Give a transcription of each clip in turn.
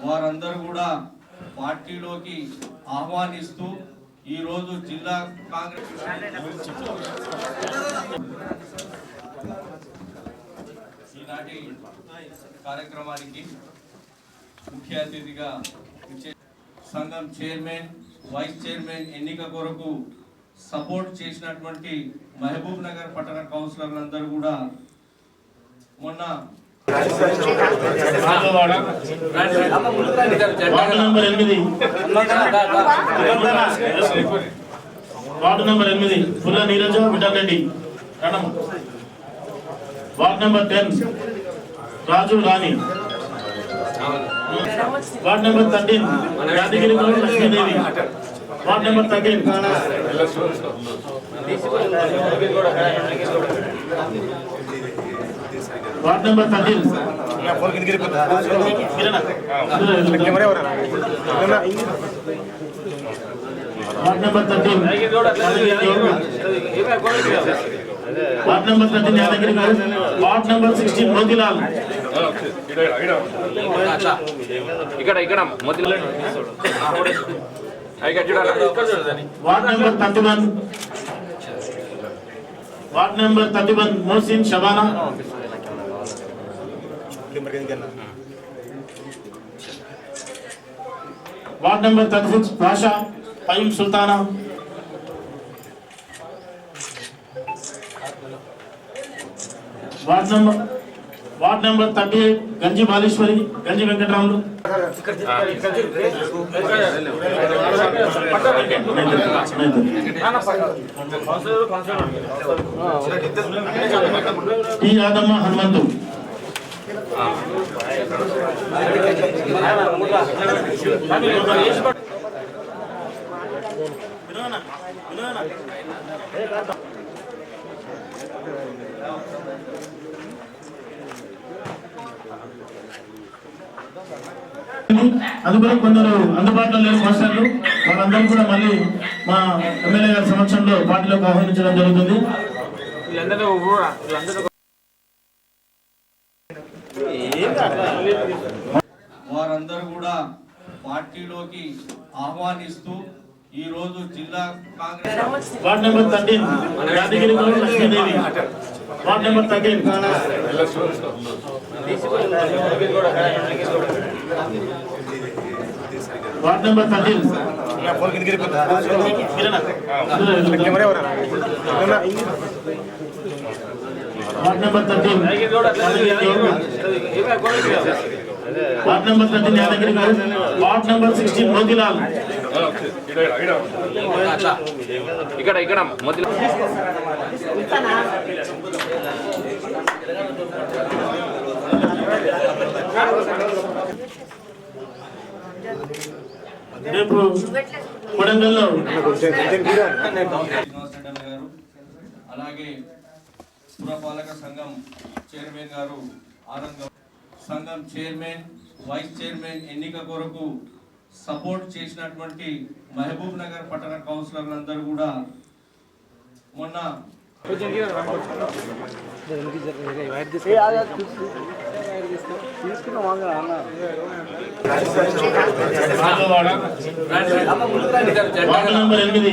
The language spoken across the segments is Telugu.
వారందరూ కూడా పార్టీలోకి ఆహ్వానిస్తూ ఈ రోజు జిల్లా కాంగ్రెస్ ఈనాటి కార్యక్రమానికి ముఖ్య అతిథిగా సంఘం చైర్మన్ వైస్ చైర్మన్ ఎన్నిక కొరకు సపోర్ట్ చేసినటువంటి మహబూబ్ నగర్ పట్టణ కౌన్సిలర్లందరూ కూడా మొన్న వార్డు నెంబర్ 8 పుల్ల నీరజ విఠలరెడ్డి రణం. Ward number 10 Raju Rani. Ward number 13 Yadagiri Lakshmidevi. Ward number 13 ward number 13 ward number 13 ward number 13 Yadagiri garu. Ward number 16 Motilal. ఇక్కడ Motilal. Ward number 31 ward number 31 Mohsin Shabana. Ward number 36 Basha పైం Sultana. Ward number 38 గంజి బాలేశ్వరి గంజి వెంకటరాములు. టి యాదమ్మ హనుమంతు. అందుకని కొందరు అందుబాటులో లేని మాస్టర్లు వాళ్ళందరూ కూడా మళ్ళీ మా ఎమ్మెల్యే గారి సమక్షంలో పార్టీలోకి ఆహ్వానించడం జరుగుతుంది. వారందరూ కూడా పార్టీలోకి ఆహ్వానిస్తూ ఈ రోజు జిల్లా Congress ward number 13 Yadagiri Lakshmidevi. Ward number 13 ward number 13 ward number 13 ward number 13 Yadagiri garu. Ward number 16 Motilal. ఇక్కడ మోతిలాల్. రేపు కొడంగల్లో అలాగే పురపాలక సంఘం చైర్మన్ గారు ఆనంద్ సంఘం చైర్మన్ వైస్ చైర్మన్ ఎన్నిక కొరకు సపోర్ట్ చేసినటువంటి మహబూబ్ నగర్ పట్టణ కౌన్సిలర్లందరూ కూడా మొన్న ward number 8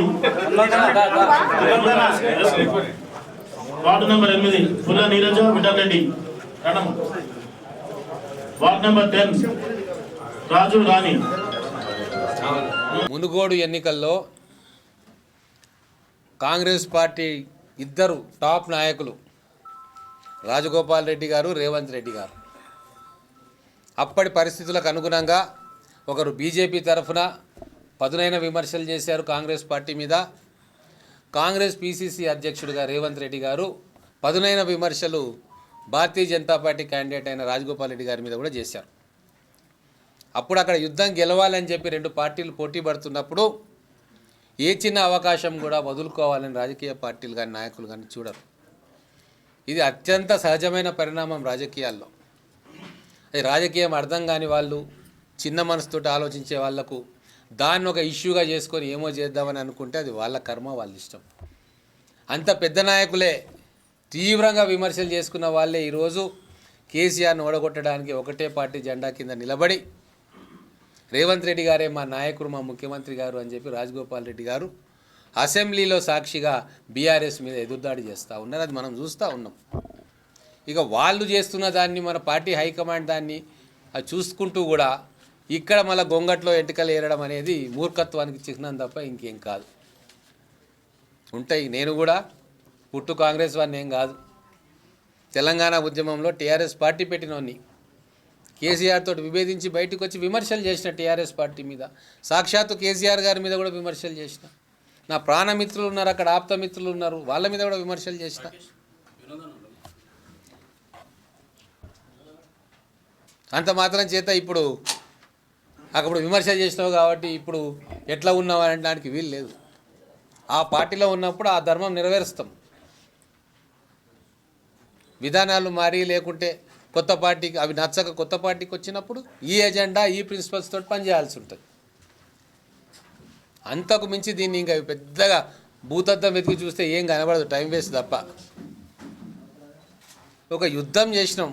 ward number 8 Pulla Neeraja Vithalareddy రణం. వార్డు నెంబర్ 10 రాజు రాణి. మునుగోడు ఎన్నికల్లో కాంగ్రెస్ పార్టీ ఇద్దరు టాప్ నాయకులు రాజగోపాల్ రెడ్డి గారు, రేవంత్ రెడ్డి గారు అప్పటి పరిస్థితులకు అనుగుణంగా ఒకరు బీజేపీ తరఫున పదునైన విమర్శలు చేశారు కాంగ్రెస్ పార్టీ మీద. కాంగ్రెస్ పీసీసీ అధ్యక్షుడిగా రేవంత్ రెడ్డి గారు పదునైన విమర్శలు భారతీయ జనతా పార్టీ క్యాండిడేట్ అయిన రాజగోపాల్ రెడ్డి గారి మీద కూడా చేశారు. అప్పుడు అక్కడ యుద్ధం గెలవాలని చెప్పి రెండు పార్టీలు పోటీ పడుతున్నప్పుడు ఏ చిన్న అవకాశం కూడా వదులుకోవాలని రాజకీయ పార్టీలు కానీ నాయకులు కానీ చూడరు. ఇది అత్యంత సహజమైన పరిణామం రాజకీయాల్లో. అది రాజకీయం అర్థం కాని వాళ్ళు, చిన్న మనసుతో ఆలోచించే వాళ్లకు దాన్ని ఒక ఇష్యూగా చేసుకొని ఏమో చేద్దామని అనుకుంటే అది వాళ్ళ కర్మ, వాళ్ళ ఇష్టం. అంత పెద్ద నాయకులే తీవ్రంగా విమర్శలు చేసుకున్న వాళ్ళే ఈరోజు కేసీఆర్ను ఓడగొట్టడానికి ఒకటే పార్టీ జెండా కింద నిలబడి రేవంత్ రెడ్డి గారే మా నాయకుడు, మా ముఖ్యమంత్రి గారు అని చెప్పి రాజగోపాల్ రెడ్డి గారు అసెంబ్లీలో సాక్షిగా బీఆర్ఎస్ మీద ఎదురుదాడి చేస్తూ ఉన్నారు. అది మనం చూస్తూ ఉన్నాం. ఇక వాళ్ళు చేస్తున్న దాన్ని మన పార్టీ హైకమాండ్ దాన్ని అది చూసుకుంటూ కూడా ఇక్కడ మళ్ళీ గొంగట్లో ఎంటికలు ఏరడం అనేది మూర్ఖత్వానికి చిహ్నం తప్ప ఇంకేం కాదు. ఉంటాయి. నేను కూడా పుట్టు కాంగ్రెస్ వాడిని ఏం కాదు. తెలంగాణ ఉద్యమంలో టీఆర్ఎస్ పార్టీ పెట్టినోన్ని కేసీఆర్ తోటి విభేదించి బయటకు వచ్చి విమర్శలు చేసిన టీఆర్ఎస్ పార్టీ మీద, సాక్షాత్తు కేసీఆర్ గారి మీద కూడా విమర్శలు చేసిన. నా ప్రాణమిత్రులు ఉన్నారు, అక్కడ ఆప్తమిత్రులు ఉన్నారు, వాళ్ళ మీద కూడా విమర్శలు చేసిన. అంత మాత్రం చేత ఇప్పుడు అక్కడ విమర్శలు చేసినావు కాబట్టి ఇప్పుడు ఎట్లా ఉన్నావు అనడానికి వీలు లేదు. ఆ పార్టీలో ఉన్నప్పుడు ఆ ధర్మం నెరవేరుస్తాం. విధానాలు మారి లేకుంటే కొత్త పార్టీకి అవి నచ్చక కొత్త పార్టీకి వచ్చినప్పుడు ఈ ఎజెండా ఈ ప్రిన్సిపల్స్ తోటి పనిచేయాల్సి ఉంటుంది. అంతకు మించి దీన్ని ఇంకా పెద్దగా భూతత్వం వెతికి చూస్తే ఏం కనబడదు, టైం వేస్ట్ తప్ప. ఒక యుద్ధం చేసినాం,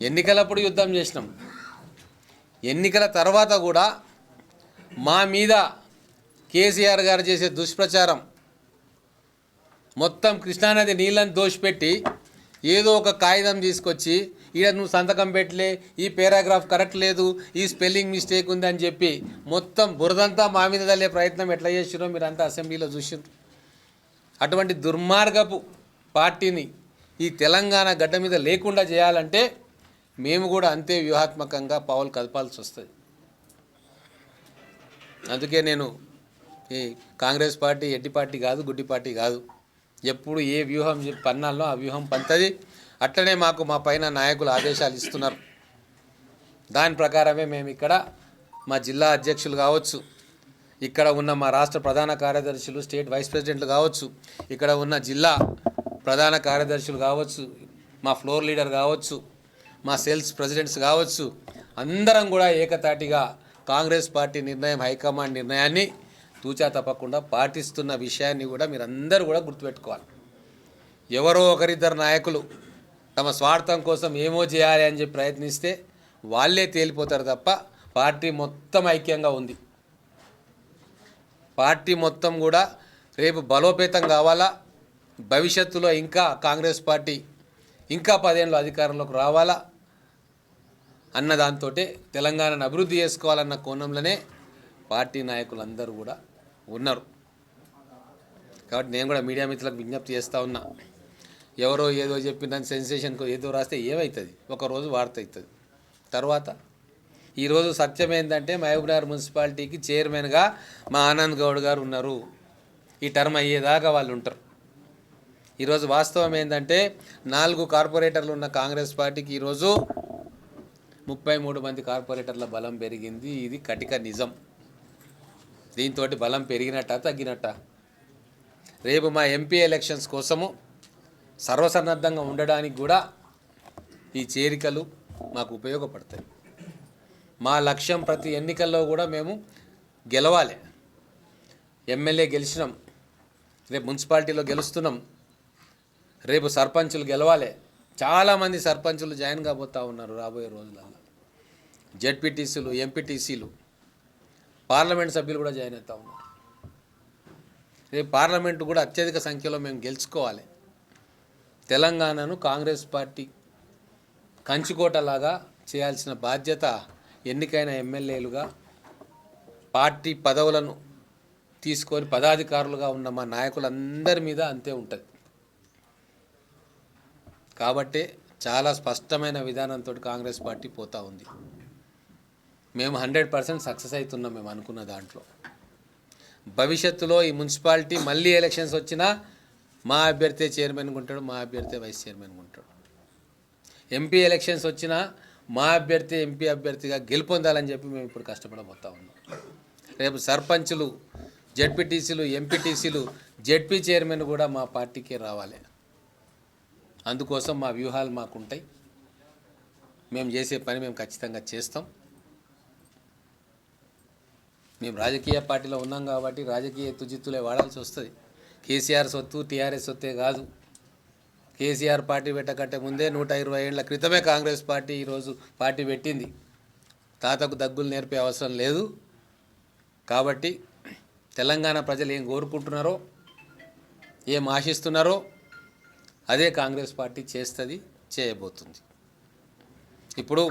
ఎన్నికలప్పుడు యుద్ధం చేసినాం. ఎన్నికల తర్వాత కూడా మా మీద కేసీఆర్ గారు చేసే దుష్ప్రచారం మొత్తం కృష్ణానది నీళ్ళని దోషిపెట్టి ఏదో ఒక కాగితం తీసుకొచ్చి ఈడ నువ్వు సంతకం పెట్టలే, ఈ పారాగ్రాఫ్ కరెక్ట్ లేదు, ఈ స్పెల్లింగ్ మిస్టేక్ ఉందని చెప్పి మొత్తం బురదంతా మా మీద తల్లే ప్రయత్నం ఎట్లా చేసిరో మీరంతా అసెంబ్లీలో చూసిండ్రు. అటువంటి దుర్మార్గపు పార్టీని ఈ తెలంగాణ గడ్డ మీద లేకుండా చేయాలంటే మేము కూడా అంతే వ్యూహాత్మకంగా పావులు కదపాల్సి వస్తుంది. అందుకే నేను ఈ కాంగ్రెస్ పార్టీ ఎడ్డి పార్టీ కాదు, గుడ్డి పార్టీ కాదు. ఎప్పుడు ఏ వ్యూహం పన్నాల్లో ఆ వ్యూహం పంతది. అట్లనే మాకు మా పైన నాయకులు ఆదేశాలు ఇస్తున్నారు. దాని ప్రకారమే మేము ఇక్కడ మా జిల్లా అధ్యక్షులు కావచ్చు, ఇక్కడ ఉన్న మా రాష్ట్ర ప్రధాన కార్యదర్శులు, స్టేట్ వైస్ ప్రెసిడెంట్లు కావచ్చు, ఇక్కడ ఉన్న జిల్లా ప్రధాన కార్యదర్శులు కావచ్చు, మా ఫ్లోర్ లీడర్ కావచ్చు, మా సేల్స్ ప్రెసిడెంట్స్ కావచ్చు, అందరం కూడా ఏకతాటిగా కాంగ్రెస్ పార్టీ నిర్ణయం, హైకమాండ్ నిర్ణయాన్ని తూచా తప్పకుండా పాటిస్తున్న విషయాన్ని కూడా మీరందరూ కూడా గుర్తుపెట్టుకోవాలి. ఎవరో ఒకరిద్దరు నాయకులు తమ స్వార్థం కోసం ఏమో చేయాలి అని చెప్పి ప్రయత్నిస్తే వాళ్ళే తేలిపోతారు తప్ప పార్టీ మొత్తం ఐక్యంగా ఉంది. పార్టీ మొత్తం కూడా రేపు బలోపేతం కావాలా, భవిష్యత్తులో ఇంకా కాంగ్రెస్ పార్టీ ఇంకా 10 ఏళ్ళు అధికారంలోకి రావాలా అన్న దాంతో తెలంగాణను అభివృద్ధి చేసుకోవాలన్న కోణంలోనే పార్టీ నాయకులందరూ కూడా ఉన్నారు. కాబట్టి నేను కూడా మీడియా మిత్రులకు విజ్ఞప్తి చేస్తూ ఉన్నా. ఎవరో ఏదో చెప్పిన సెన్సేషన్కు ఏదో రాస్తే ఏమవుతుంది, ఒకరోజు వార్త అవుతుంది. తర్వాత ఈరోజు సత్యం ఏంటంటే మహబూబ్నగర్ మున్సిపాలిటీకి చైర్మన్గా మా ఆనంద్ గౌడ్ గారు ఉన్నారు. ఈ టర్మ్ అయ్యేదాకా వాళ్ళు ఉంటారు. ఈరోజు వాస్తవం ఏంటంటే 4 కార్పొరేటర్లు ఉన్న కాంగ్రెస్ పార్టీకి ఈరోజు 33 మంది కార్పొరేటర్ల బలం పెరిగింది. ఇది కటిక నిజం. దీంతో బలం పెరిగినట్ట తగ్గినట్ట? రేపు మా ఎంపీ ఎలక్షన్స్ కోసము సర్వసన్నద్ధంగా ఉండడానికి కూడా ఈ చేరికలు మాకు ఉపయోగపడతాయి. మా లక్ష్యం ప్రతి ఎన్నికల్లో కూడా మేము గెలవాలి. ఎమ్మెల్యే గెలిచినాం, రేపు మున్సిపాలిటీలో గెలుస్తున్నాం, రేపు సర్పంచులు గెలవాలి. చాలామంది సర్పంచులు జాయిన్ కాబోతూ ఉన్నారు రాబోయే రోజులలో. జెడ్పీటీసీలు, ఎంపీటీసీలు, పార్లమెంట్ సభ్యులు కూడా జాయిన్ అవుతూ ఉన్నారు. రేపు పార్లమెంటు కూడా అత్యధిక సంఖ్యలో మేము గెలుచుకోవాలి. తెలంగాణను కాంగ్రెస్ పార్టీ కంచుకోటలాగా చేయాల్సిన బాధ్యత ఎన్నికైన ఎమ్మెల్యేలుగా పార్టీ పదవులను తీసుకొని పదాధికారులుగా ఉన్న మా నాయకులందరి మీద అంతే ఉంటుంది. కాబట్టి చాలా స్పష్టమైన విధానంతో కాంగ్రెస్ పార్టీ పోతూ ఉంది. మేము 100% సక్సెస్ అవుతున్నాం. మేము అనుకున్న దాంట్లో భవిష్యత్తులో ఈ మున్సిపాలిటీ మళ్ళీ ఎలక్షన్స్ వచ్చినా మా అభ్యర్థి చైర్మన్గా ఉంటాడు, మా అభ్యర్థి వైస్ చైర్మన్గా ఉంటాడు. ఎంపీ ఎలక్షన్స్ వచ్చినా మా అభ్యర్థి ఎంపీ అభ్యర్థిగా గెలుపొందాలని చెప్పి మేము ఇప్పుడు కష్టపడబోతా ఉన్నాం. రేపు సర్పంచులు, జెడ్పీటీసీలు, ఎంపీటీసీలు, జెడ్పీ చైర్మన్ కూడా మా పార్టీకే రావాలి. అందుకోసం మా వ్యూహాలు మాకుంటాయి. మేము చేసే పని మేము ఖచ్చితంగా చేస్తాం. మేము రాజకీయ పార్టీలో ఉన్నాం కాబట్టి రాజకీయ తుజిత్తులే వాడాల్సి వస్తుంది. కేసీఆర్ సొత్తు టీఆర్ఎస్ సొత్తే కాదు. కేసీఆర్ పార్టీ పెట్టకంటే ముందే 120 ఏళ్ల క్రితమే కాంగ్రెస్ పార్టీ ఈరోజు పార్టీ పెట్టింది. తాతకు దగ్గులు నేర్పే అవసరం లేదు. కాబట్టి తెలంగాణ ప్రజలు ఏం కోరుకుంటున్నారో, ఏం ఆశిస్తున్నారో అదే కాంగ్రెస్ పార్టీ చేస్తుంది, చేయబోతుంది. ఇప్పుడు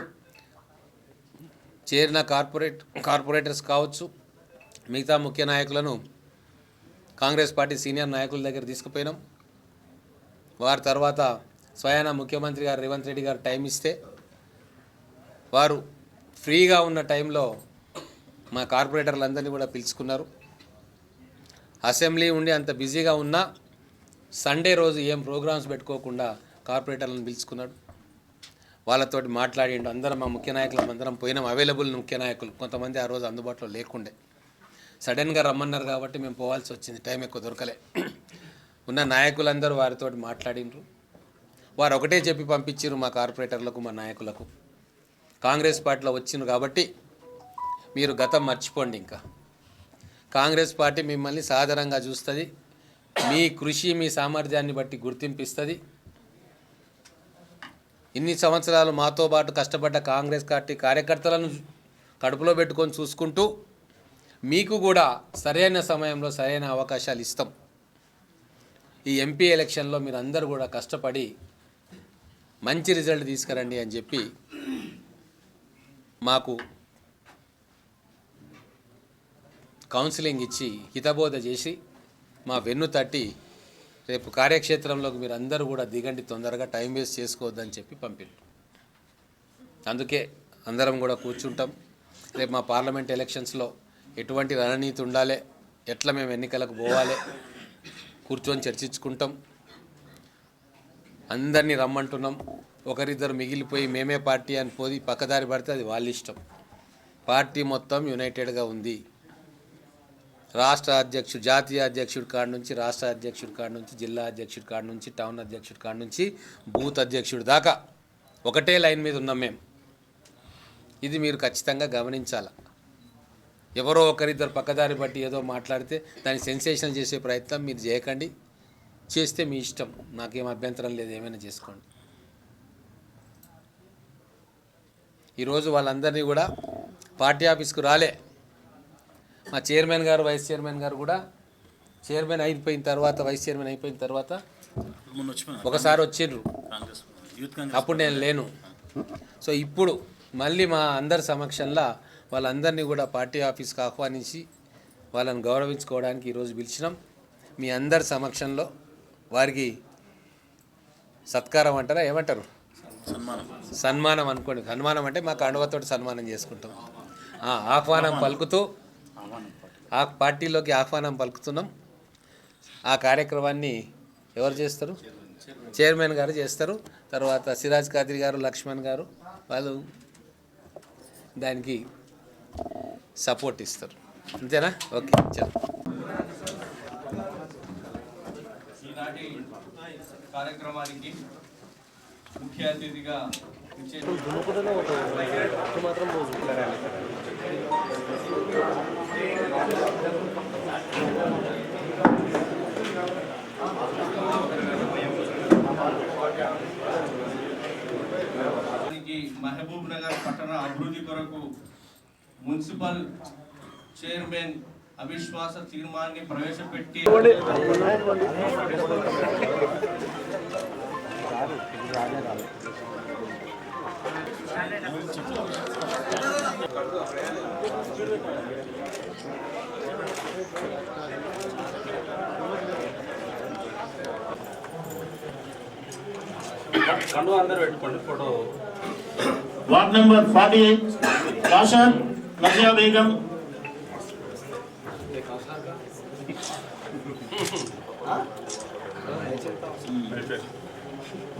చేరిన కార్పొరేటర్స్ కావచ్చు, మిగతా ముఖ్య నాయకులను కాంగ్రెస్ పార్టీ సీనియర్ నాయకుల దగ్గర తీసుకుపోయినాం. వారి తర్వాత స్వయాన ముఖ్యమంత్రి గారు రేవంత్ రెడ్డి గారు టైం ఇస్తే వారు ఫ్రీగా ఉన్న టైంలో మా కార్పొరేటర్లందరినీ కూడా పిలుచుకున్నారు. అసెంబ్లీ ఉండి అంత బిజీగా ఉన్నా సండే రోజు ఏం ప్రోగ్రామ్స్ పెట్టుకోకుండా కార్పొరేటర్లను పిలుచుకున్నాడు. వాళ్ళతోటి మాట్లాడిండు. అందరం మా ముఖ్య నాయకులు అందరం పోయినాం. అవైలబుల్ ముఖ్య నాయకులు కొంతమంది ఆ రోజు అందుబాటులో లేకుండే, సడన్గా రమ్మన్నారు కాబట్టి మేము పోవాల్సి వచ్చింది. టైం ఎక్కువ దొరకలే. ఉన్న నాయకులందరూ వారితో మాట్లాడినరు. వారు ఒకటే చెప్పి పంపించారు మా కార్పొరేటర్లకు, మా నాయకులకు, కాంగ్రెస్ పార్టీలో వచ్చిండ్రు కాబట్టి మీరు గతం మర్చిపోండి. ఇంకా కాంగ్రెస్ పార్టీ మిమ్మల్ని సాధారణంగా చూస్తుంది. మీ కృషి, మీ సామర్థ్యాన్ని బట్టి గుర్తింపిస్తుంది. ఇన్ని సంవత్సరాలు మాతో పాటు కష్టపడ్డ కాంగ్రెస్ పార్టీ కార్యకర్తలను కడుపులో పెట్టుకొని చూసుకుంటూ మీకు కూడా సరైన సమయంలో సరైన అవకాశాలు ఇస్తాం. ఈ ఎంపీ ఎలక్షన్లో మీరు అందరూ కూడా కష్టపడి మంచి రిజల్ట్ తీసుకురండి అని చెప్పి మాకు కౌన్సిలింగ్ ఇచ్చి హితబోధ చేసి మా వెన్ను తట్టి రేపు కార్యక్షేత్రంలోకి మీరు అందరూ కూడా దిగండి, తొందరగా టైం వేస్ట్ చేసుకోవద్దని చెప్పి పంపిండు. అందుకే అందరం కూడా కూర్చుంటాం. రేపు మా పార్లమెంట్ ఎలక్షన్స్లో ఎటువంటి రణనీతి ఉండాలి, ఎట్లా మేము ఎన్నికలకు పోవాలి కూర్చొని చర్చించుకుంటాం. అందరినీ రమ్మంటున్నాం. ఒకరిద్దరు మిగిలిపోయి మేమే పార్టీ అని పోయి పక్కదారి పడితే అది వాళ్ళ ఇష్టం. పార్టీ మొత్తం యునైటెడ్గా ఉంది. రాష్ట్ర అధ్యక్షుడు, జాతీయ అధ్యక్షుడి కాడ నుంచి, రాష్ట్ర అధ్యక్షుడి కాడ నుంచి, జిల్లా అధ్యక్షుడి కాడ నుంచి, టౌన్ అధ్యక్షుడి కాడ నుంచి, బూత్ అధ్యక్షుడి దాకా ఒకటే లైన్ మీద ఉన్నాం మేము. ఇది మీరు ఖచ్చితంగా గమనించాలి. ఎవరో ఒకరిద్దరు పక్కదారి బట్టి ఏదో మాట్లాడితే దాన్ని సెన్సేషన్ చేసే ప్రయత్నం మీరు చేయకండి. చేస్తే మీ ఇష్టం, నాకేం అభ్యంతరం లేదు, ఏమైనా చేసుకోండి. ఈరోజు వాళ్ళందరినీ కూడా పార్టీ ఆఫీస్కు రాలే. మా చైర్మన్ గారు, వైస్ చైర్మన్ గారు కూడా చైర్మన్ అయిపోయిన తర్వాత, వైస్ చైర్మన్ అయిపోయిన తర్వాత ఒకసారి వచ్చిండ్రు. అప్పుడు నేను లేను. సో ఇప్పుడు మళ్ళీ మా అందరి సమక్షంలో వాళ్ళందరినీ కూడా పార్టీ ఆఫీస్కి ఆహ్వానించి వాళ్ళని గౌరవించుకోవడానికి ఈరోజు పిలిచినాం. మీ అందరి సమక్షంలో వారికి సత్కారం అంటారా, ఏమంటారు, సన్మానం అనుకోండి. సన్మానం అంటే మా కండువతోటి సన్మానం చేసుకుంటాం. ఆహ్వానం పలుకుతూ ఆ పార్టీలోకి ఆహ్వానం పలుకుతున్నాం. ఆ కార్యక్రమాన్ని ఎవరు చేస్తారు? చైర్మన్ గారు చేస్తారు. తర్వాత సిరాజ్ ఖాద్రి గారు, లక్ష్మణ్ గారు వాళ్ళు దానికి సపోర్ట్ ఇస్తారు. అంతేనా? ఓకే, చలో. ఈనాటి కార్యక్రమానికి ముఖ్య అతిథిగా మహబూబ్ నగర్ పట్టణ అభివృద్ధి కొరకు మున్సిపల్ చైర్మన్ అవిశ్వాస తీర్మానాన్ని ప్రవేశపెట్టి ward number 48 caution Nazia Begum,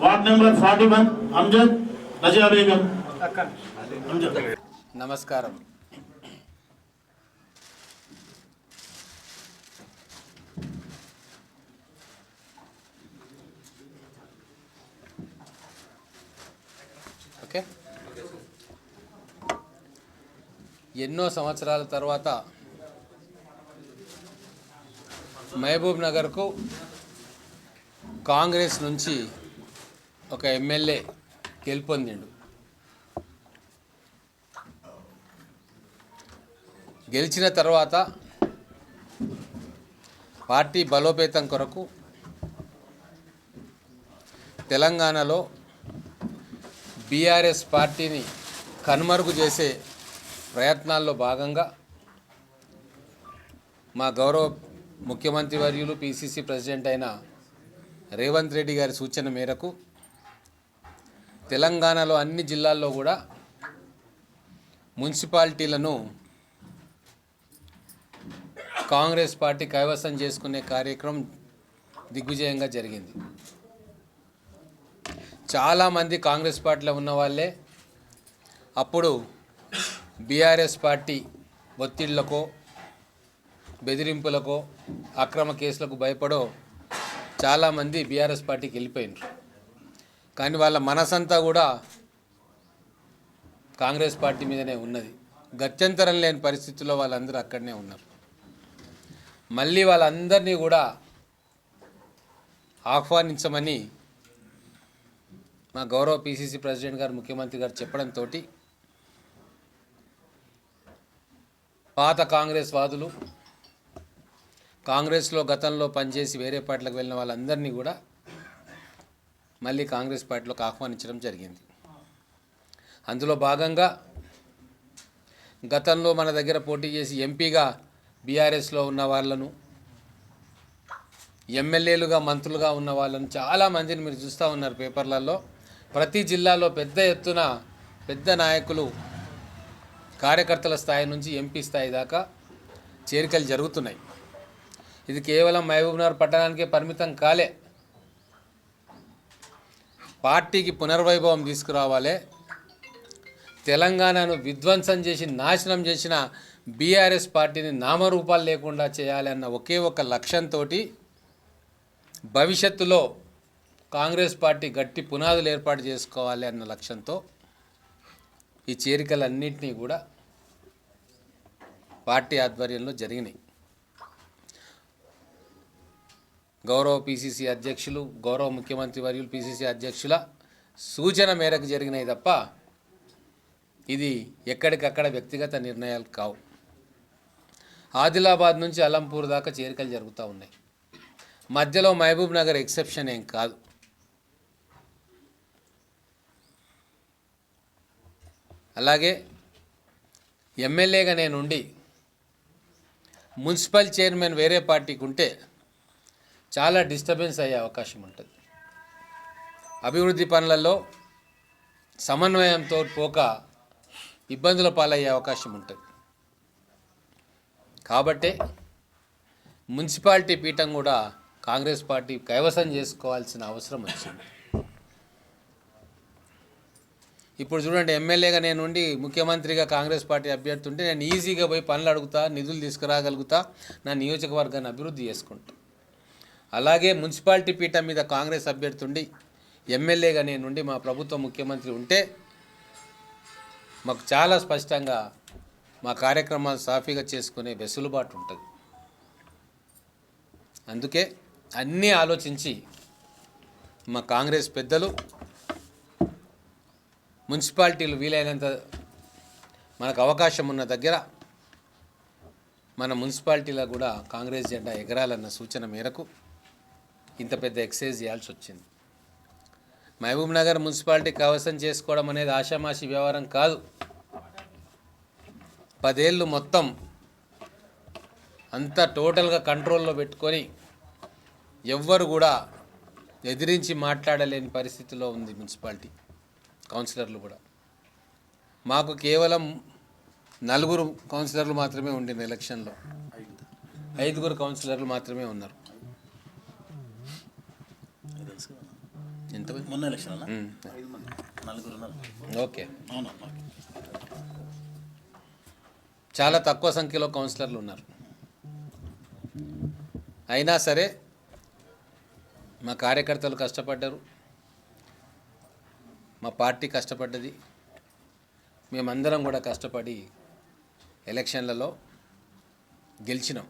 ward number 41 Amjad Nazia Begum. నమస్కారం. ఓకే, ఎన్నో సంవత్సరాల తర్వాత మహబూబ్ నగర్కు కాంగ్రెస్ నుంచి ఒక ఎమ్మెల్యే గెలుపొందిండు. గెలిచిన తర్వాత పార్టీ బలోపేతం కొరకు తెలంగాణలో బీఆర్ఎస్ పార్టీని కనుమరుగు చేసే ప్రయత్నాల్లో భాగంగా మా గౌరవ ముఖ్యమంత్రి వర్యులు పిసిసి ప్రెసిడెంట్ అయిన రేవంత్ రెడ్డి గారి సూచన మేరకు తెలంగాణలో అన్ని జిల్లాల్లో కూడా మున్సిపాలిటీలను కాంగ్రెస్ పార్టీ కైవసం చేసుకునే కార్యక్రమం దిగ్విజయంగా జరిగింది. చాలామంది కాంగ్రెస్ పార్టీలో ఉన్న వాళ్ళే అప్పుడు బీఆర్ఎస్ పార్టీ ఒత్తిళ్లకో బెదిరింపులకో అక్రమ కేసులకు భయపడో చాలామంది బీఆర్ఎస్ పార్టీకి వెళ్ళిపోయినారు. కానీ వాళ్ళ మనసంతా కూడా కాంగ్రెస్ పార్టీ మీదనే ఉన్నది. గత్యంతరం లేని పరిస్థితుల్లో వాళ్ళందరూ అక్కడనే ఉన్నారు. మళ్ళీ వాళ్ళందరినీ కూడా ఆహ్వానించమని మా గౌరవ పిసిసి ప్రెసిడెంట్ గారు ముఖ్యమంత్రి గారు చెప్పడంతో పాత కాంగ్రెస్ వాదులు, కాంగ్రెస్లో గతంలో పనిచేసి వేరే పార్టీలకు వెళ్ళిన వాళ్ళందరినీ కూడా మళ్ళీ కాంగ్రెస్ పార్టీలోకి ఆహ్వానించడం జరిగింది. అందులో భాగంగా గతంలో మన దగ్గర పోటీ చేసి ఎంపీగా బీఆర్ఎస్లో ఉన్న వాళ్ళను, ఎమ్మెల్యేలుగా మంత్రులుగా ఉన్న వాళ్ళను చాలామందిని మీరు చూస్తూ ఉన్నారు పేపర్లలో. ప్రతి జిల్లాలో పెద్ద ఎత్తున పెద్ద నాయకులు కార్యకర్తల స్థాయి నుంచి ఎంపీ స్థాయి దాకా చేరికలు జరుగుతున్నాయి. ఇది కేవలం మహబూబ్నగర్ పట్టణానికే పరిమితం కాలే. పార్టీకి పునర్వైభవం తీసుకురావాలి. తెలంగాణను విధ్వంసం చేసి నాశనం చేసిన బీఆర్ఎస్ పార్టీని నామరూపాలు లేకుండా చేయాలి అన్న ఒకే ఒక లక్ష్యంతో భవిష్యత్తులో కాంగ్రెస్ పార్టీ గట్టి పునాదులు ఏర్పాటు చేసుకోవాలి అన్న లక్ష్యంతో ఈ చేరికలన్నింటినీ కూడా పార్టీ ఆధ్వర్యంలో జరిగినాయి. గౌరవ పిసిసి అధ్యక్షులు, గౌరవ ముఖ్యమంత్రి వర్యులు పిసిసి అధ్యక్షుల సూచన మేరకు జరిగినాయి తప్ప ఇది ఎక్కడికక్కడ వ్యక్తిగత నిర్ణయాలు కావు. ఆదిలాబాద్ నుంచి అలంపూర్ దాకా చేరికలు జరుగుతూ ఉన్నాయి. మధ్యలో మహబూబ్ నగర్ ఎక్సెప్షన్ ఏం కాదు. అలాగే ఎమ్మెల్యేగా నేనుండి మున్సిపల్ చైర్మన్ వేరే పార్టీకి ఉంటే చాలా డిస్టర్బెన్స్ అయ్యే అవకాశం ఉంటుంది. అభివృద్ధి పనులలో సమన్వయంతో పోక ఇబ్బందుల పాలయ్యే అవకాశం ఉంటుంది. కాబట్టే మున్సిపాలిటీ పీఠం కూడా కాంగ్రెస్ పార్టీ కైవసం చేసుకోవాల్సిన అవసరం వచ్చింది. ఇప్పుడు చూడండి, ఎమ్మెల్యేగా నేను ఉండి ముఖ్యమంత్రిగా కాంగ్రెస్ పార్టీ అభ్యర్థి ఉంటే నేను ఈజీగా పోయి పనులు అడుగుతా, నిధులు తీసుకురాగలుగుతా, నా నియోజకవర్గాన్ని అభివృద్ధి చేసుకుంటా. అలాగే మున్సిపాలిటీ పీఠం మీద కాంగ్రెస్ అభ్యర్థి ఉండి ఎమ్మెల్యేగా నేనుండి మా ప్రభుత్వ ముఖ్యమంత్రి ఉంటే మాకు చాలా స్పష్టంగా మా కార్యక్రమాలు సాఫీగా చేసుకునే వెసులుబాటు ఉంటుంది. అందుకే అన్నీ ఆలోచించి మా కాంగ్రెస్ పెద్దలు మున్సిపాలిటీలు వీలైనంత మనకు అవకాశం ఉన్న దగ్గర మన మున్సిపాలిటీలో కూడా కాంగ్రెస్ జెండా ఎగరాలన్న సూచన మేరకు ఇంత పెద్ద ఎక్సైజ్ చేయాల్సి వచ్చింది. మహబూబ్ నగర్ మున్సిపాలిటీ కైవసం చేసుకోవడం అనేది ఆషామాషి వ్యవహారం కాదు. 10 ఏళ్ళు మొత్తం అంతా టోటల్గా కంట్రోల్లో పెట్టుకొని ఎవ్వరు కూడా ఎదిరించి మాట్లాడలేని పరిస్థితిలో ఉంది మున్సిపాలిటీ. కౌన్సిలర్లు కూడా మాకు కేవలం 4 కౌన్సిలర్లు మాత్రమే ఉండిన ఎలక్షన్లో, 5 కౌన్సిలర్లు మాత్రమే ఉన్నారు. ఎంత మొన్న ఎలక్షన్ ఓకే, చాలా తక్కువ సంఖ్యలో కౌన్సిలర్లు ఉన్నారు. అయినా సరే మా కార్యకర్తలు కష్టపడ్డారు, మా పార్టీ కష్టపడ్డది, మేమందరం కూడా కష్టపడి ఎలక్షన్లలో గెలిచినాం.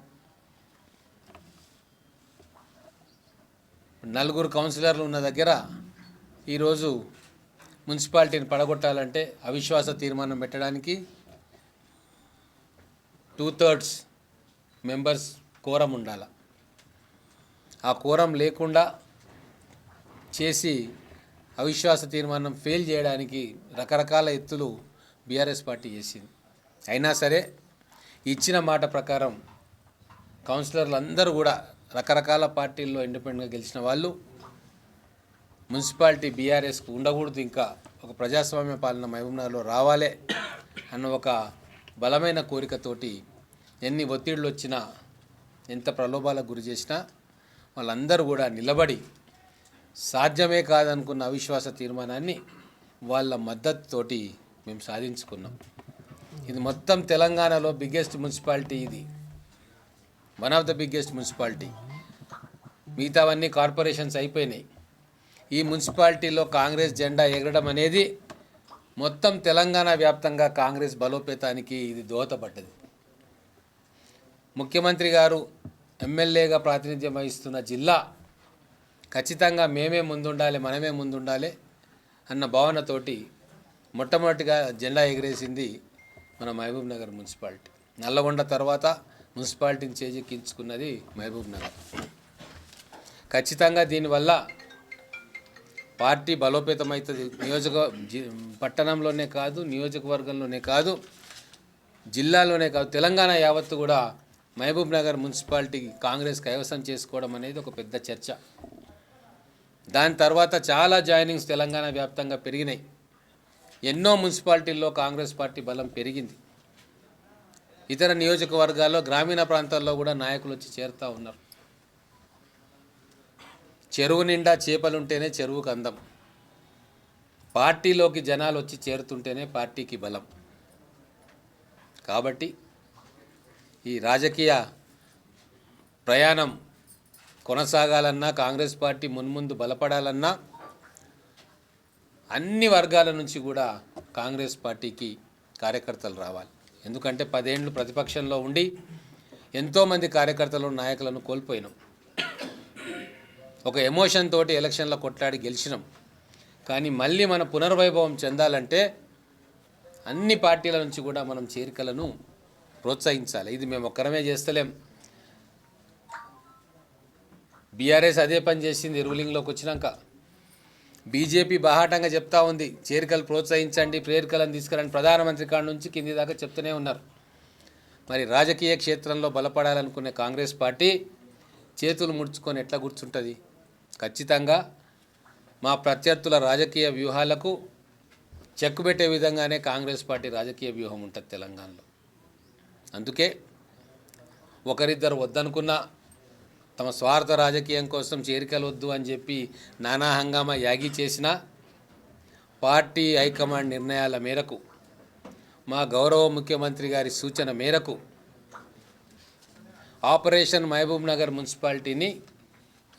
నలుగురు కౌన్సిలర్లు ఉన్న దగ్గర ఈరోజు మున్సిపాలిటీని పడగొట్టాలంటే అవిశ్వాస తీర్మానం పెట్టడానికి 2/3 మెంబర్స్ కోరం ఉండాలి. ఆ కోరం లేకుండా చేసి అవిశ్వాస తీర్మానం ఫెయిల్ చేయడానికి రకరకాల ఎత్తులు బీఆర్ఎస్ పార్టీ చేసింది. అయినా సరే ఇచ్చిన మాట ప్రకారం కౌన్సిలర్లు అందరూ కూడా రకరకాల పార్టీల్లో ఇండిపెండెంట్గా గెలిచిన వాళ్ళు మున్సిపాలిటీ బీఆర్ఎస్కు ఉండకూడదు, ఇంకా ఒక ప్రజాస్వామ్య పాలన మహబూబ్నగర్లో రావాలి అన్న ఒక బలమైన కోరికతోటి ఎన్ని ఒత్తిళ్ళు వచ్చినా ఎంత ప్రలోభాలకు గురి చేసినా వాళ్ళందరూ కూడా నిలబడి సాధ్యమే కాదనుకున్న అవిశ్వాస తీర్మానాన్ని వాళ్ళ మద్దతుతోటి మేము సాధించుకున్నాం. ఇది మొత్తం తెలంగాణలో బిగ్గెస్ట్ మున్సిపాలిటీ, ఇది one of the biggest municipality. మిగతావన్నీ కార్పొరేషన్స్ అయిపోయినాయి. ఈ మున్సిపాలిటీలో కాంగ్రెస్ జెండా ఎగరడం అనేది మొత్తం తెలంగాణ వ్యాప్తంగా కాంగ్రెస్ బలోపేతానికి ఇది దోహదపడ్డది. ముఖ్యమంత్రి గారు ఎమ్మెల్యేగా ప్రాతినిధ్యం వహిస్తున్న జిల్లా ఖచ్చితంగా మేమే ముందుండాలి, మనమే ముందుండాలి అన్న భావనతోటి మొట్టమొదటిగా జెండా ఎగిరేసింది మన మహబూబ్ నగర్ మున్సిపాలిటీ. నల్లగొండ తర్వాత మున్సిపాలిటీని చేజెక్కించుకున్నది మహబూబ్ నగర్. ఖచ్చితంగా దీనివల్ల పార్టీ బలోపేతమవుతుంది. పట్టణంలోనే కాదు, నియోజకవర్గంలోనే కాదు, జిల్లాలోనే కాదు, తెలంగాణ యావత్తు కూడా మహబూబ్ నగర్ మున్సిపాలిటీ కాంగ్రెస్ కైవసం చేసుకోవడం అనేది ఒక పెద్ద చర్చ. దాని తర్వాత చాలా జాయినింగ్స్ తెలంగాణ వ్యాప్తంగా పెరిగినాయి. ఎన్నో మున్సిపాలిటీల్లో కాంగ్రెస్ పార్టీ బలం పెరిగింది. ఇతర నియోజకవర్గాల్లో, గ్రామీణ ప్రాంతాల్లో కూడా నాయకులు వచ్చి చేరుతూ ఉన్నారు. చెరువు నిండా చేపలుంటేనే చెరువుకు అందం. పార్టీలోకి జనాలు వచ్చి చేరుతుంటేనే పార్టీకి బలం. కాబట్టి ఈ రాజకీయ ప్రయాణం కొనసాగాలన్నా, కాంగ్రెస్ పార్టీ మున్ముందు బలపడాలన్నా అన్ని వర్గాల నుంచి కూడా కాంగ్రెస్ పార్టీకి కార్యకర్తలు రావాలి. ఎందుకంటే 10 ఏళ్ళు ప్రతిపక్షంలో ఉండి ఎంతోమంది కార్యకర్తలు, నాయకులను కోల్పోయినాం. ఒక ఎమోషన్ తోటి ఎలక్షన్లో కొట్లాడి గెలిచినాం. కానీ మళ్ళీ మన పునర్వైభవం చెందాలంటే అన్ని పార్టీల నుంచి కూడా మనం చేరికలను ప్రోత్సహించాలి. ఇది మేము ఒక్కరమే చేస్తలేం. బీఆర్ఎస్ అదే పని చేసింది రూలింగ్లోకి వచ్చినాక. బీజేపీ బాహాటంగా చెప్తా ఉంది, చేరికలు ప్రోత్సహించండి, ప్రేరికలను తీసుకురండి, ప్రధానమంత్రి కాడ నుంచి కింది దాకా చెప్తూనే ఉన్నారు. మరి రాజకీయ క్షేత్రంలో బలపడాలనుకునే కాంగ్రెస్ పార్టీ చేతులు ముడుచుకొని ఎట్లా కూర్చుంటుంది? ఖచ్చితంగా మా ప్రత్యర్థుల రాజకీయ వ్యూహాలకు చెక్కు పెట్టే విధంగానే కాంగ్రెస్ పార్టీ రాజకీయ వ్యూహం ఉంటుంది తెలంగాణలో. అందుకే ఒకరిద్దరు వద్దనుకున్నా, తమ స్వార్థ రాజకీయం కోసం చేరికలు వద్దు అని చెప్పి నానా హంగామా యాగి చేసిన పార్టీ హైకమాండ్ నిర్ణయాల మేరకు, మా గౌరవ ముఖ్యమంత్రి గారి సూచన మేరకు ఆపరేషన్ మహబూబ్ నగర్ మున్సిపాలిటీని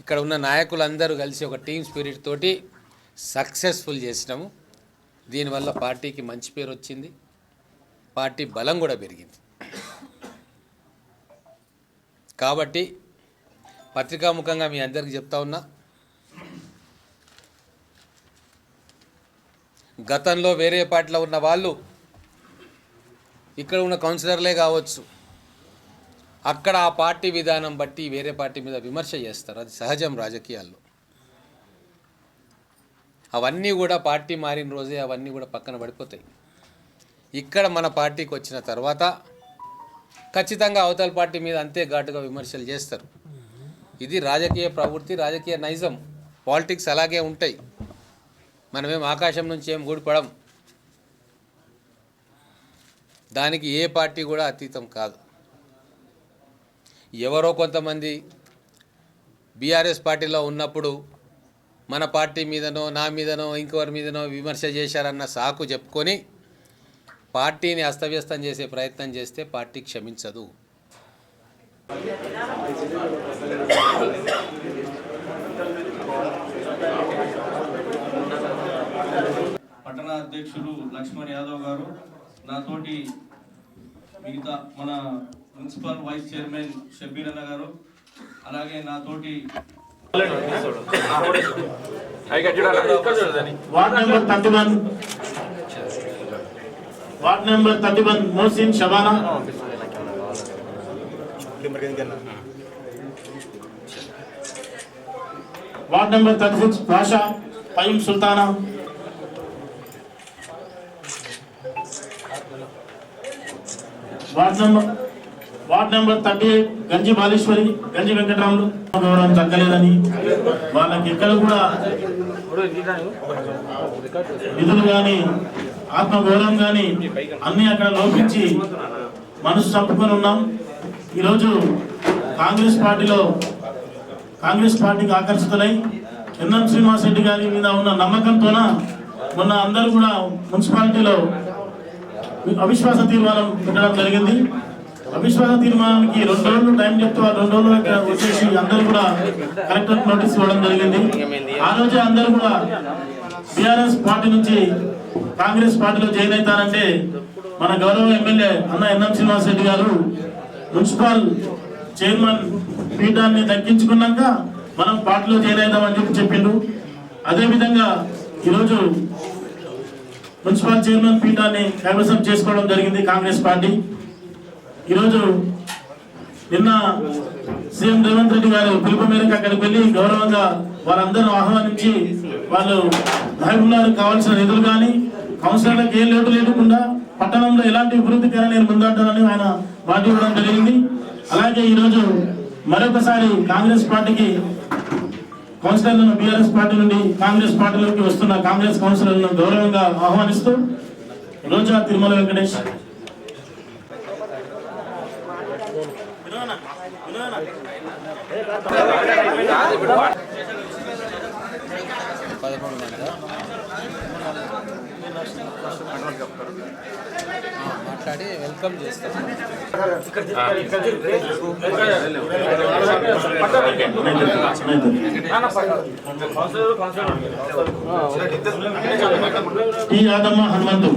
ఇక్కడ ఉన్న నాయకులందరూ కలిసి ఒక టీమ్ స్పిరిట్ తోటి సక్సెస్ఫుల్ చేసినాము. దీనివల్ల పార్టీకి మంచి పేరు వచ్చింది, పార్టీ బలం కూడా పెరిగింది. కాబట్టి పత్రికాముఖంగా మీ అందరికీ చెప్తా ఉన్నా, గతంలో వేరే పార్టీలో ఉన్న వాళ్ళు ఇక్కడ ఉన్న కౌన్సిలర్లే కావచ్చు, అక్కడ ఆ పార్టీ విధానం బట్టి వేరే పార్టీ మీద విమర్శ చేస్తారు. అది సహజం రాజకీయాల్లో. అవన్నీ కూడా పార్టీ మారిన రోజే అవన్నీ కూడా పక్కన పడిపోతాయి. ఇక్కడ మన పార్టీకి వచ్చిన తర్వాత ఖచ్చితంగా అవతల పార్టీ మీద అంతే ఘాటుగా విమర్శలు చేస్తారు. ఇది రాజకీయ ప్రవృత్తి, రాజకీయ నైజం. పాలిటిక్స్ అలాగే ఉంటాయి. మనమేం ఆకాశం నుంచి ఏం ఊడిపడం. దానికి ఏ పార్టీ కూడా అతీతం కాదు. ఎవరో కొంతమంది బీఆర్ఎస్ పార్టీలో ఉన్నప్పుడు మన పార్టీ మీదనో, నా మీదనో, ఇంకొకరి మీదనో విమర్శ చేశారన్న సాకు చెప్పుకొని పార్టీని అస్తవ్యస్తం చేసే ప్రయత్నం చేస్తే పార్టీ క్షమించదు. పట్టణ అధ్యక్షులు లక్ష్మణ్ యాదవ్ గారు, నాతోటి మిగతా మన మున్సిపల్ వైస్ చైర్మన్ షబ్బీర్ అన్న గారు, అలాగే నాతోటి ward number 31 Mohsin Shabana. Ward number 36 భాషా పైమ్ సుల్తానా. వార్డ్ నెంబర్ 38 గంజి బాలేశ్వరి, గంజి వెంకటరాములు. గౌరవం తగ్గలేదని వాళ్ళకి ఎక్కడ కూడా నిధులు కానీ ఆత్మగౌరవం కానీ అన్ని అక్కడ లోపించి మనసు చంపుకొని ఉన్నాం. ఈరోజు కాంగ్రెస్ పార్టీకి ఆకర్షితులై ఎన్ఎం శ్రీనివాస్ రెడ్డి గారి మీద ఉన్న నమ్మకంతోన మొన్న అందరూ కూడా మున్సిపాలిటీలో అవిశ్వాస తీర్మానం పెట్టడం జరిగింది. అవిశ్వాస తీర్మానానికి 2 రోజులు టైం చెప్తూ ఆ 2 రోజులు వచ్చేసి అందరూ కూడా కలెక్టర్ నోటీస్ ఇవ్వడం జరిగింది. ఆ రోజే అందరూ కూడా బీఆర్ఎస్ పార్టీ నుంచి కాంగ్రెస్ పార్టీలో జాయిన్ అవుతారంటే మన గౌరవ ఎమ్మెల్యే అన్న ఎన్ఎం శ్రీనివాస్ రెడ్డి గారు మున్సిపల్ చైర్మన్ పీఠాన్ని దక్కించుకున్నాక మనం పార్టీలో జాయిన్ అవుతామని చెప్పిండు. అదేవిధంగా ఈరోజు మున్సిపల్ చైర్మన్ పీఠాన్ని కైవసం చేసుకోవడం జరిగింది కాంగ్రెస్ పార్టీ. ఈరోజు నిన్న సీఎం రేవంత్ రెడ్డి గారు పిలుపు మేరకు అక్కడికి వెళ్ళి గౌరవంగా వారందరూ ఆహ్వానించి వాళ్ళు మహబూబ్నగర్ కావాల్సిన నిధులు కానీ కౌన్సిలర్లకు ఏ లోటు లేకుండా పట్టణంలో ఎలాంటి అభివృద్ధికైనా నేను ముందంటానని ఆయన మాట ఇవ్వడం జరిగింది. అలాగే ఈరోజు మరొకసారి కాంగ్రెస్ పార్టీకి కౌన్సిలర్లను బీఆర్ఎస్ పార్టీ నుండి కాంగ్రెస్ పార్టీలోకి వస్తున్న కాంగ్రెస్ కౌన్సిలర్లను గౌరవంగా ఆహ్వానిస్తూ రోజా తిరుమల వెంకటేష్. మాట్లాడి వెల్కమ్ చేస్తాం. T Yadamma Hanumanthu.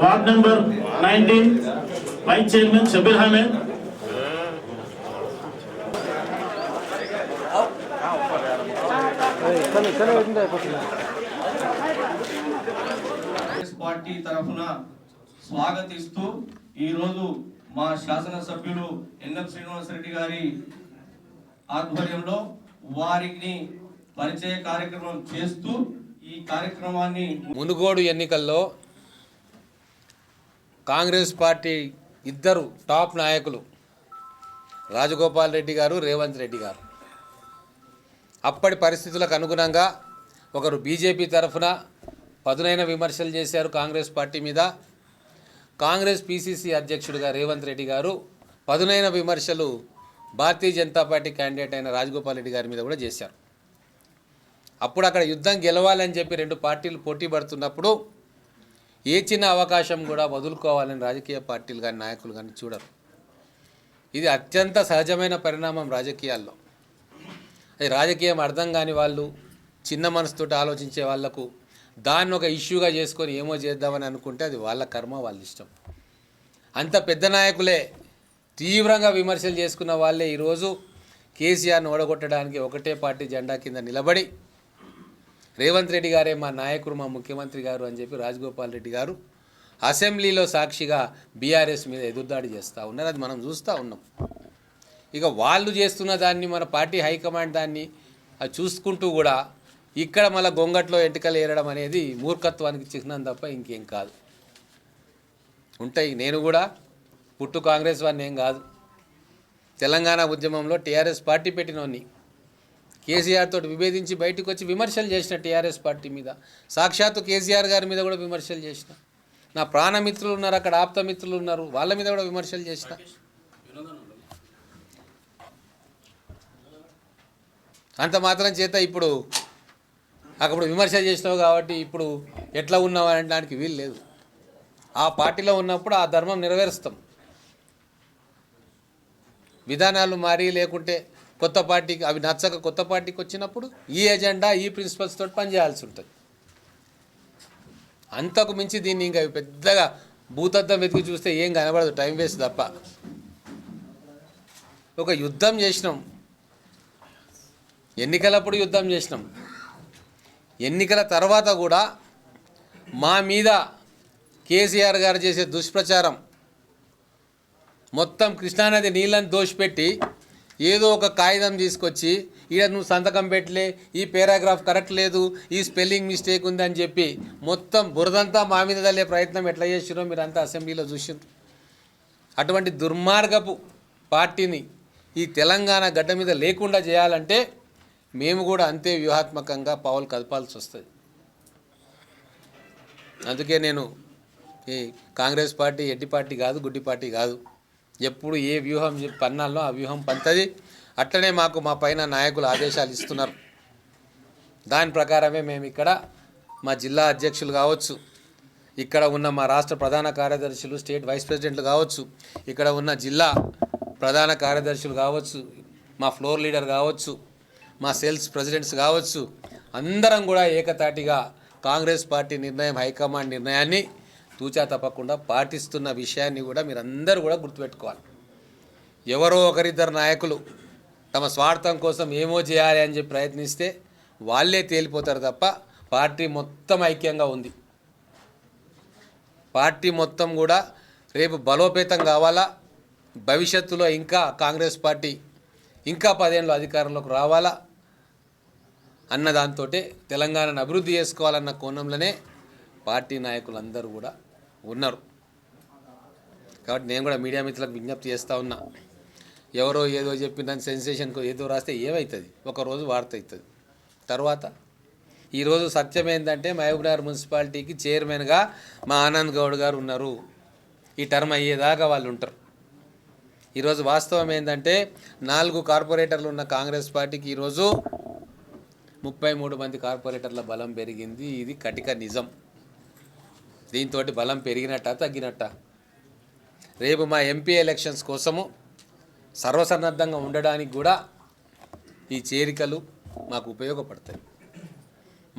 Ward number 19 vice chairman Shabbir Ahmed. Party తరఫున స్వాగతిస్తూ ఈరోజు మా శాసనసభ్యులు ఎన్ఎం శ్రీనివాస్ రెడ్డి గారి ఆధ్వర్యంలో వారిని పరిచయ కార్యక్రమం చేస్తూ ఈ కార్యక్రమాన్ని మునుగోడు ఎన్నికల్లో కాంగ్రెస్ పార్టీ ఇద్దరు టాప్ నాయకులు రాజగోపాల్ రెడ్డి గారు, రేవంత్ రెడ్డి గారు అప్పటి పరిస్థితులకు అనుగుణంగా ఒకరు బీజేపీ తరఫున పదునైన విమర్శలు చేశారు కాంగ్రెస్ పార్టీ మీద. కాంగ్రెస్ పీసీసీ అధ్యక్షుడిగా రేవంత్ రెడ్డి గారు పదునైన విమర్శలు భారతీయ జనతా పార్టీ క్యాండిడేట్ అయిన రాజగోపాల్ రెడ్డి గారి మీద కూడా చేశారు. అప్పుడు అక్కడ యుద్ధం గెలవాలని చెప్పి 2 పార్టీలు పోటీ పడుతున్నప్పుడు ఏ చిన్న అవకాశం కూడా వదులుకోవాలని రాజకీయ పార్టీలు కానీ నాయకులు కానీ చూడరు. ఇది అత్యంత సహజమైన పరిణామం రాజకీయాల్లో. అది రాజకీయం అర్థం కాని వాళ్ళు, చిన్న మనసుతోటి ఆలోచించే వాళ్లకు దాన్ని ఒక ఇష్యూగా చేసుకొని ఏమో చేద్దామని అనుకుంటే అది వాళ్ళ కర్మ, వాళ్ళ ఇష్టం. అంత పెద్ద నాయకులే తీవ్రంగా విమర్శలు చేసుకున్న వాళ్ళే ఈరోజు కేసీఆర్ను ఓడగొట్టడానికి ఒకటే పార్టీ జెండా కింద నిలబడి రేవంత్ రెడ్డి గారే మా నాయకుడు, మా ముఖ్యమంత్రి గారు అని చెప్పి రాజగోపాల్ రెడ్డి గారు అసెంబ్లీలో సాక్షిగా బీఆర్ఎస్ మీద ఎదురుదాడి చేస్తూ ఉన్నారు. అది మనం చూస్తూ ఉన్నాం. ఇక వాళ్ళు చేస్తున్న దాన్ని మన పార్టీ హైకమాండ్ దాన్ని అది చూసుకుంటూ కూడా ఇక్కడ మళ్ళీ గొంగట్లో ఎంటికలు ఏరడం అనేది మూర్ఖత్వానికి చిహ్నం తప్ప ఇంకేం కాదు. ఉంటాయి. నేను కూడా పుట్టు కాంగ్రెస్ వాడిని ఏం కాదు. తెలంగాణ ఉద్యమంలో టీఆర్ఎస్ పార్టీ పెట్టినోన్ని కేసీఆర్ తోటి విభేదించి బయటకు వచ్చి విమర్శలు చేసిన టీఆర్ఎస్ పార్టీ మీద, సాక్షాత్తు కేసీఆర్ గారి మీద కూడా విమర్శలు చేసిన. నా ప్రాణమిత్రులు ఉన్నారు, అక్కడ ఆప్తమిత్రులు ఉన్నారు, వాళ్ళ మీద కూడా విమర్శలు చేసిన. అంత మాత్రం చేత ఇప్పుడు అక్కడ విమర్శలు చేసినావు కాబట్టి ఇప్పుడు ఎట్లా ఉన్నావు అనడానికి వీలు లేదు. ఆ పార్టీలో ఉన్నప్పుడు ఆ ధర్మం నెరవేరుస్తాం. విధానాలు మారి లేకుంటే కొత్త పార్టీకి అవి నచ్చక కొత్త పార్టీకి వచ్చినప్పుడు ఈ ఎజెండా ఈ ప్రిన్సిపల్స్ తోటి పనిచేయాల్సి ఉంటుంది. అంతకు మించి దీన్ని ఇంకా పెద్దగా భూతద్దం వెతికి చూస్తే ఏం కనబడదు, టైం వేస్ట్ తప్ప. ఒక యుద్ధం చేసినాం, ఎన్నికలప్పుడు యుద్ధం చేసినాం, ఎన్నికల తర్వాత కూడా మా మీద కేసీఆర్ గారు చేసే దుష్ప్రచారం, మొత్తం కృష్ణానది నీళ్ళని దోషిపెట్టి ఏదో ఒక కాగితం తీసుకొచ్చి ఈడ నువ్వు సంతకం పెట్టలే, ఈ పారాగ్రాఫ్ కరెక్ట్ లేదు, ఈ స్పెల్లింగ్ మిస్టేక్ ఉందని చెప్పి మొత్తం బురదంతా మా మీద తల్లే ప్రయత్నం ఎట్లా చేసిరో మీరంతా అసెంబ్లీలో చూసినారు. అటువంటి దుర్మార్గపు పార్టీని ఈ తెలంగాణ గడ్డ మీద లేకుండా చేయాలంటే మేము కూడా అంతే వ్యూహాత్మకంగా పావులు కదపాల్సి వస్తుంది. అందుకే నేను ఈ కాంగ్రెస్ పార్టీ ఎడ్డి పార్టీ కాదు, గుడ్డి పార్టీ కాదు. ఎప్పుడు ఏ వ్యూహం పన్నాల్లో ఆ వ్యూహం పంతది. అట్లనే మాకు మా పైన నాయకులు ఆదేశాలు ఇస్తున్నారు. దాని ప్రకారమే మేము ఇక్కడ మా జిల్లా అధ్యక్షులు కావచ్చు, ఇక్కడ ఉన్న మా రాష్ట్ర ప్రధాన కార్యదర్శులు, స్టేట్ వైస్ ప్రెసిడెంట్లు కావచ్చు, ఇక్కడ ఉన్న జిల్లా ప్రధాన కార్యదర్శులు కావచ్చు, మా ఫ్లోర్ లీడర్ కావచ్చు, మా సేల్స్ ప్రెసిడెంట్స్ కావచ్చు, అందరం కూడా ఏకతాటిగా కాంగ్రెస్ పార్టీ నిర్ణయం, హైకమాండ్ నిర్ణయాన్ని తూచా తప్పకుండా పాటిస్తున్న విషయాన్ని కూడా మీరందరూ కూడా గుర్తుపెట్టుకోవాలి. ఎవరో ఒకరిద్దరు నాయకులు తమ స్వార్థం కోసం ఏమో చేయాలి అని చెప్పి ప్రయత్నిస్తే వాళ్ళే తేలిపోతారు తప్ప పార్టీ మొత్తం ఐక్యంగా ఉంది. పార్టీ మొత్తం కూడా రేపు బలోపేతం కావాలా, భవిష్యత్తులో ఇంకా కాంగ్రెస్ పార్టీ ఇంకా 10 ఏళ్ళు అధికారంలోకి రావాలా అన్న దాంతో తెలంగాణను అభివృద్ధి చేసుకోవాలన్న కోణంలోనే పార్టీ నాయకులందరూ కూడా ఉన్నారు. కాబట్టి నేను కూడా మీడియా మిత్రులకు విజ్ఞప్తి చేస్తూ ఉన్నా, ఎవరో ఏదో చెప్పిన సెన్సేషన్కు ఏదో రాస్తే ఏమవుతుంది, ఒకరోజు వార్త అవుతుంది. తర్వాత ఈరోజు సత్యం ఏంటంటే మహబూబ్నగర్ మున్సిపాలిటీకి చైర్మన్గా మా ఆనంద్ గౌడ్ గారు ఉన్నారు. ఈ టర్మ్ అయ్యేదాకా వాళ్ళు ఉంటారు. ఈరోజు వాస్తవం ఏంటంటే 4 కార్పొరేటర్లు ఉన్న కాంగ్రెస్ పార్టీకి ఈరోజు 33 మంది కార్పొరేటర్ల బలం పెరిగింది. ఇది కటిక నిజం. దీంతో బలం పెరిగినట్ట తగ్గినట్ట? రేపు మా ఎంపీ ఎలక్షన్స్ కోసము సర్వసన్నద్ధంగా ఉండడానికి కూడా ఈ చేరికలు మాకు ఉపయోగపడతాయి.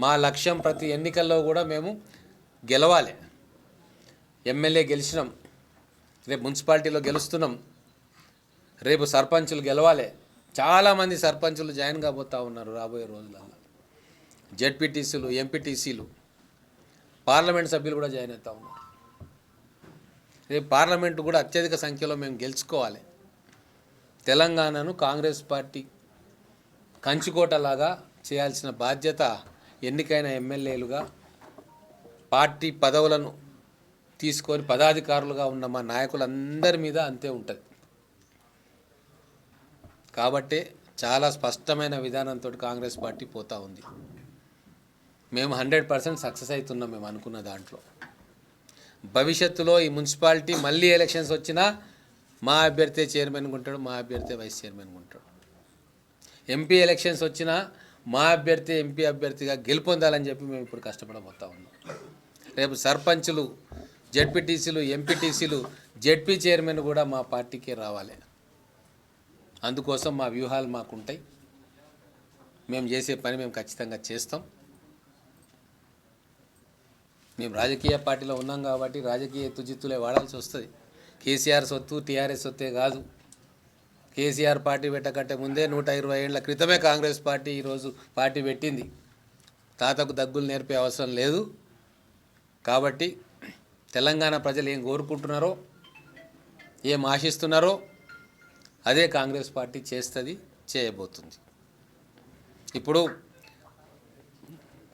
మా లక్ష్యం ప్రతి ఎన్నికల్లో కూడా మేము గెలవాలి. ఎమ్మెల్యే గెలిచినాం, రేపు మున్సిపాలిటీలో గెలుస్తున్నాం, రేపు సర్పంచులు గెలవాలి. చాలామంది సర్పంచులు జాయిన్ కాబోతూ ఉన్నారు రాబోయే రోజులలో. జెడ్పీటీసీలు, ఎంపీటీసీలు, పార్లమెంట్ సభ్యులు కూడా జాయిన్ అవుతూ ఉన్నారు. రేపు పార్లమెంటు కూడా అత్యధిక సంఖ్యలో మేము గెలుచుకోవాలి. తెలంగాణను కాంగ్రెస్ పార్టీ కంచుకోటలాగా చేయాల్సిన బాధ్యత ఎన్నికైన ఎమ్మెల్యేలుగా పార్టీ పదవులను తీసుకొని పదాధికారులుగా ఉన్న మా నాయకులందరి మీద అంతే ఉంటుంది. కాబట్టి చాలా స్పష్టమైన విధానంతో కాంగ్రెస్ పార్టీ పోతూ ఉంది. మేము 100% సక్సెస్ అవుతున్నాం. మేము అనుకున్న దాంట్లో భవిష్యత్తులో ఈ మున్సిపాలిటీ మళ్ళీ ఎలక్షన్స్ వచ్చినా మా అభ్యర్థి చైర్మన్గా ఉంటాడు, మా అభ్యర్థి వైస్ చైర్మన్గా ఉంటాడు. ఎంపీ ఎలక్షన్స్ వచ్చినా మా అభ్యర్థి ఎంపీ అభ్యర్థిగా గెలుపొందాలని చెప్పి మేము ఇప్పుడు కష్టపడబోతా ఉన్నాం. రేపు సర్పంచులు, జెడ్పీటీసీలు, ఎంపీటీసీలు, జెడ్పీ చైర్మన్ కూడా మా పార్టీకే రావాలి. అందుకోసం మా వ్యూహాలు మాకుంటాయి. మేము చేసే పని మేము ఖచ్చితంగా చేస్తాం. మేము రాజకీయ పార్టీలో ఉన్నాం కాబట్టి రాజకీయ ఎత్తుజిత్తులే వాడాల్సి వస్తుంది. కేసీఆర్ సొత్తు, టీఆర్ఎస్ సొత్తే కాదు. కేసీఆర్ పార్టీ పెట్టకంటే ముందే 120 ఏళ్ల క్రితమే కాంగ్రెస్ పార్టీ ఈరోజు పార్టీ పెట్టింది. తాతకు దగ్గులు నేర్పే అవసరం లేదు. కాబట్టి తెలంగాణ ప్రజలు ఏం కోరుకుంటున్నారో, ఏం ఆశిస్తున్నారో అదే కాంగ్రెస్ పార్టీ చేస్తుంది, చేయబోతుంది. ఇప్పుడు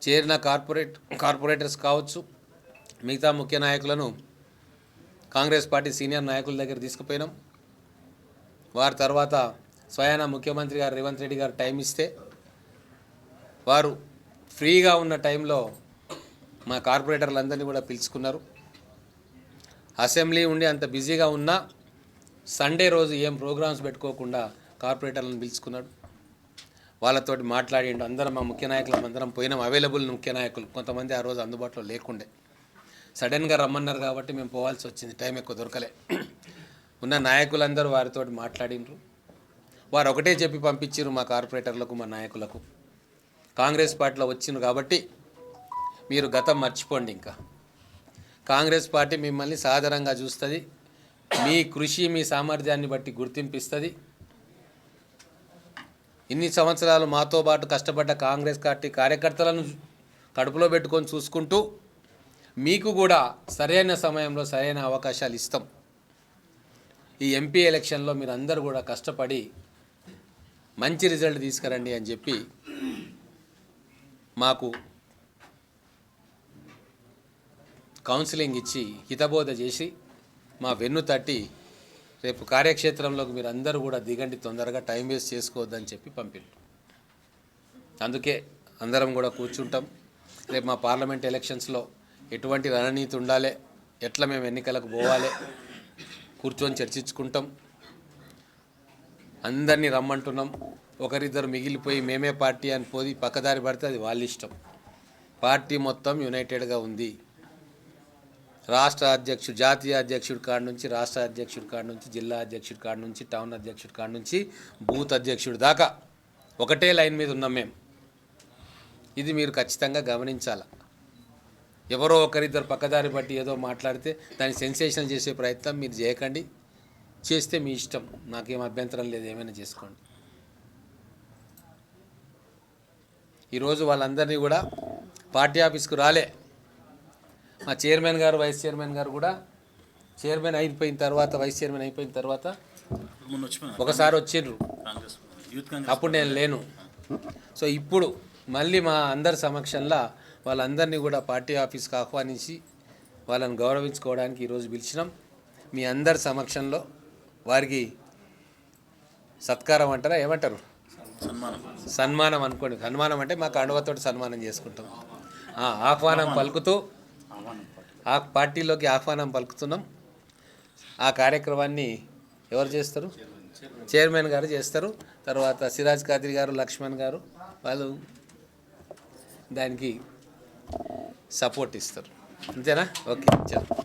చేరిన కార్పొరేటర్స్ కావచ్చు, మిగతా ముఖ్య నాయకులను కాంగ్రెస్ పార్టీ సీనియర్ నాయకుల దగ్గర తీసుకుపోయినాం. వారి తర్వాత స్వయాన ముఖ్యమంత్రి గారు రేవంత్ రెడ్డి గారు టైం ఇస్తే వారు ఫ్రీగా ఉన్న టైంలో మా కార్పొరేటర్లందరినీ కూడా పిలుచుకున్నారు. అసెంబ్లీ ఉండి అంత బిజీగా ఉన్నా సండే రోజు ఏం ప్రోగ్రామ్స్ పెట్టుకోకుండా కార్పొరేటర్లను పిలుచుకున్నాడు. వాళ్ళతోటి మాట్లాడిండు. అందరం మా ముఖ్య నాయకులు అందరం పోయినాం. అవైలబుల్ ముఖ్య నాయకులు కొంతమంది ఆ రోజు అందుబాటులో లేకుండే, సడన్గా రమ్మన్నారు కాబట్టి మేము పోవాల్సి వచ్చింది. టైం ఎక్కువ దొరకలే. ఉన్న నాయకులందరూ వారితో మాట్లాడినరు. వారు ఒకటే చెప్పి పంపించారు మా కార్పొరేటర్లకు, మా నాయకులకు. కాంగ్రెస్ పార్టీలో వచ్చింది కాబట్టి మీరు గతం మర్చిపోండి. ఇంకా కాంగ్రెస్ పార్టీ మిమ్మల్ని సాధారణంగా చూస్తుంది, మీ కృషి మీ సామర్థ్యాన్ని బట్టి గుర్తింపిస్తుంది. ఇన్ని సంవత్సరాలు మాతో పాటు కష్టపడ్డ కాంగ్రెస్ పార్టీ కార్యకర్తలను కడుపులో పెట్టుకొని చూసుకుంటూ మీకు కూడా సరైన సమయంలో సరైన అవకాశాలు ఇస్తాం. ఈ ఎంపీ ఎలక్షన్లో మీరు అందరూ కూడా కష్టపడి మంచి రిజల్ట్ తీసుకురండి అని చెప్పి మాకు కౌన్సిలింగ్ ఇచ్చి హితబోధ చేసి మా వెన్ను తట్టి రేపు కార్యక్షేత్రంలోకి మీరు అందరూ కూడా దిగండి, తొందరగా టైం వేస్ట్ చేసుకోవద్దని చెప్పి పంపిండు. అందుకే అందరం కూడా కూర్చుంటాం. రేపు మా పార్లమెంట్ ఎలక్షన్స్లో ఎటువంటి రణనీతి ఉండాలి, ఎట్లా మేము ఎన్నికలకు పోవాలి కూర్చొని చర్చించుకుంటాం. అందరినీ రమ్మంటున్నాం. ఒకరిద్దరు మిగిలిపోయి మేమే పార్టీ అని పోయి పక్కదారి పడితే అది వాళ్ళ ఇష్టం. పార్టీ మొత్తం యునైటెడ్గా ఉంది. రాష్ట్ర అధ్యక్షుడు, జాతీయ అధ్యక్షుడి కాడ నుంచి, రాష్ట్ర అధ్యక్షుడి కాడ నుంచి, జిల్లా అధ్యక్షుడి కాడ నుంచి, టౌన్ అధ్యక్షుడి కాడ నుంచి, బూత్ అధ్యక్షుడి దాకా ఒకటే లైన్ మీద ఉన్నాం మేము. ఇది మీరు ఖచ్చితంగా గమనించాలి. ఎవరో ఒకరిద్దరు పక్కదారి బట్టి ఏదో మాట్లాడితే దాన్ని సెన్సేషన్ చేసే ప్రయత్నం మీరు చేయకండి. చేస్తే మీ ఇష్టం, నాకేం అభ్యంతరం లేదు, ఏమైనా చేసుకోండి. ఈరోజు వాళ్ళందరినీ కూడా పార్టీ ఆఫీస్కు రాలే. మా చైర్మన్ గారు, వైస్ చైర్మన్ గారు కూడా చైర్మన్ అయిపోయిన తర్వాత, వైస్ చైర్మన్ అయిపోయిన తర్వాత ఒకసారి వచ్చిండ్రు, అప్పుడు నేను లేను. సో ఇప్పుడు మళ్ళీ మా అందరి సమక్షంలో వాళ్ళందరినీ కూడా పార్టీ ఆఫీస్కి ఆహ్వానించి వాళ్ళని గౌరవించుకోవడానికి ఈరోజు పిలిచినాం. మీ అందరి సమక్షంలో వారికి సత్కారం అంటారా, ఏమంటారు, సన్మానం అనుకోండి. సన్మానం అంటే మాకు అండవతోటి సన్మానం చేసుకుంటాం. ఆహ్వానం పలుకుతూ ఆ పార్టీలోకి ఆహ్వానం పలుకుతున్నాం. ఆ కార్యక్రమాన్ని ఎవరు చేస్తారు? చైర్మన్ గారు చేస్తారు. తర్వాత సిరాజ్ ఖాద్రి గారు, లక్ష్మణ్ గారు వాళ్ళు దానికి సపోర్ట్ ఇస్తారు. అంతేనా? ఓకే, చలో.